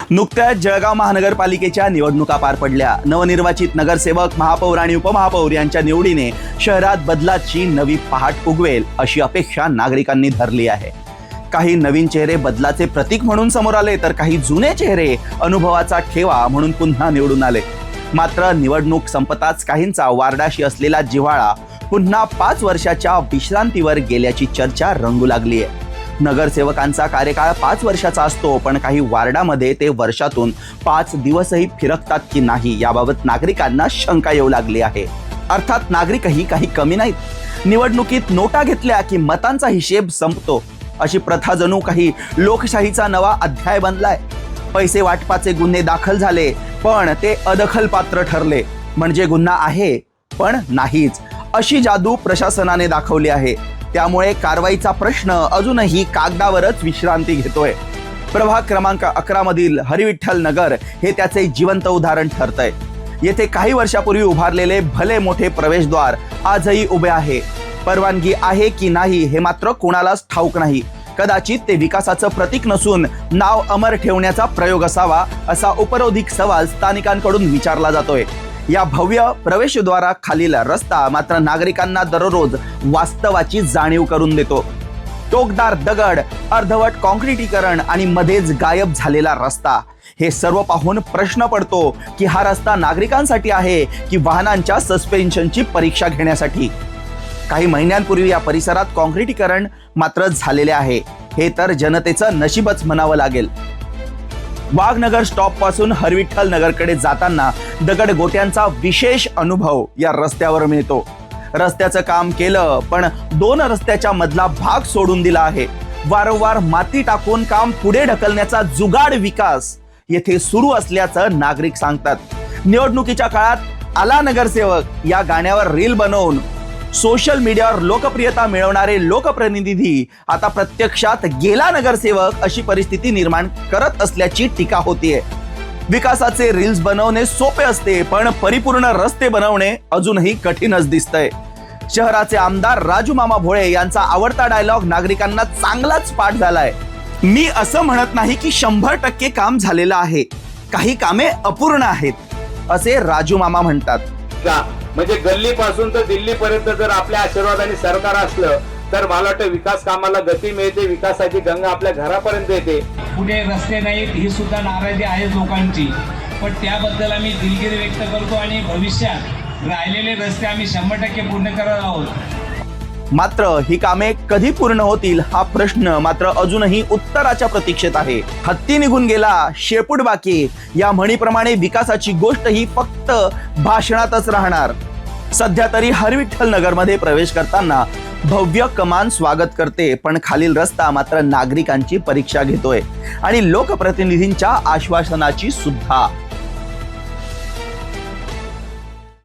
नुकत्याच जळगाव महानगरपालिकेच्या निवडणुका पार पडल्या। नवनिर्वाचित नगरसेवक, महापौर आणि उपमहापौर यांच्या निवडीने शहरात बदलाची नवी पहाट उगवेल अशी अपेक्षा नागरिकांनी धरली आहे। काही नवीन चेहरे बदलाचे प्रतीक म्हणून समोर आले, तर काही जुने चेहरे अनुभवाचा ठेवा म्हणून पुन्हा निवडून आले। मात्र निवडणूक संपताच काहींचा वार्डाशी असलेला जिव्हाळा पुन्हा 5 वर्षाच्या विश्रांतीवर गेल्याची चर्चा रंगू लागली आहे। नगरसेवकांचा कार्यकाळ 5 वर्षाचा असतो, पण काही वार्डामध्ये ते वर्षातून 5 दिवसही फिरकतात की नाही याबाबत नागरिकांना शंका येऊ लागली आहे। अर्थात नागरिकही काही कमी नाहीत। निवडणुकीत नोटा घेतल्या की मतांचा हिशेब संपतो अशी प्रथा जणू काही लोकशाहीचा नवा अध्याय बनलाय। पैसे वाटपाचे गुन्हे दाखल झाले, पण ते अदखलपात्र ठरले, म्हणजे गुन्हा आहे पण नाहीच अशी जादू प्रशासनाने दाखवली आहे। त्यामुळे कारवाईचा प्रश्न अजूनही कागदावरच विश्रांती घेतोय। प्रभाग क्रमांक 11 मधील हरिविठ्ठल नगर हे त्याचे जिवंत उदाहरण ठरतंय। येथे काही वर्षापूर्वी उभारलेले भले मोठे प्रवेशद्वार आजही उभे आहे। परवानगी आहे की नाही हे मात्र कोणालाच ठाऊक नाही। कदाचित ते विकासाचं प्रतीक नसून नाव अमर ठेवण्याचा प्रयोग असावा, असा उपरोधिक सवाल स्थानिकांकडून विचारला जातोय। या भव्य प्रवेशद्वाराखालील रस्ता मात्र नागरिकांना दररोज वास्तवाची जाणीव करून देतो। टोकदार दगड, अर्धवट कॉन्क्रिटीकरण आणि मध्येच गायब झालेला रस्ता, हे सर्व पाहून प्रश्न पडतो की हा रस्ता नागरिकांसाठी आहे की वाहनांच्या सस्पेन्शनची परीक्षा घेण्यासाठी। काही महिन्यांपूर्वी या परिसरात कॉन्क्रिटीकरण मात्र झालेले आहे, हे तर जनतेचं नशीबच म्हणावं लागेल। वाघनगर स्टॉप पासून हरविठ्ठल नगरकडे जाताना दगडगोट्यांचा विशेष अनुभव या रस्त्यावर मिळतो। रस्त्याचं काम केलं, पण 2 रस्त्याच्या मधला भाग सोडून दिला आहे। वारंवार माती टाकून काम पुढे ढकलण्याचा जुगाड विकास येथे सुरू असल्याचं नागरिक सांगतात। निवडणुकीच्या काळात आला नगरसेवक या गाण्यावर रील बनवून सोशल मीडियावर लोकप्रियता मिळवणारे लोकप्रतिनिधी आता प्रत्यक्षात गेला नगरसेवक अशी परिस्थिती निर्माण करत असल्याची टीका होतीये। विकासाचे रील्स बनवणे सोपे असते, पण परिपूर्ण रस्ते बनवणे अजूनही कठीणच दिसतंय। शहराचे आमदार राजू मामा भोळे यांचा आवडता डायलॉग नागरिकांना चांगलाच पाठ झालाय। मी असं म्हणत नाही की 100% काम झालेलं आहे, काही कामे अपूर्ण आहेत असे राजू मामा म्हणतात। म्हणजे गल्ली पासून तर दिल्ली पर्यंत जर आपल्या आशीर्वादाने सरकार असलं तर मला वाटतं विकास कामाला गती मिळते, विकासाची गंगा आपल्या घरापर्यंत येते। पुढे रस्ते नाहीत ही सुद्धा नाराजी आहे लोकांची, पण त्याबद्दल आम्ही दिलगिरी व्यक्त करतो आणि भविष्यात राहिलेले रस्ते आम्ही 100% पूर्ण करत आहोत। मात्र ही कामे कधी पूर्ण होतील हा प्रश्न मात्र अजूनही उत्तराच्या प्रतीक्षेत आहे। हत्ती निघून गेला, शेपूट बाकी या म्हणीप्रमाणे विकासाची गोष्ट ही फक्त भाषणातच राहणार। सध्या तरी हरविठ्ठल नगरमध्ये प्रवेश करताना भव्य कमान स्वागत करते, पण खालील रस्ता मात्र नागरिकांची परीक्षा घेतोय आणि लोकप्रतिनिधींच्या आश्वासनाची सुद्धा।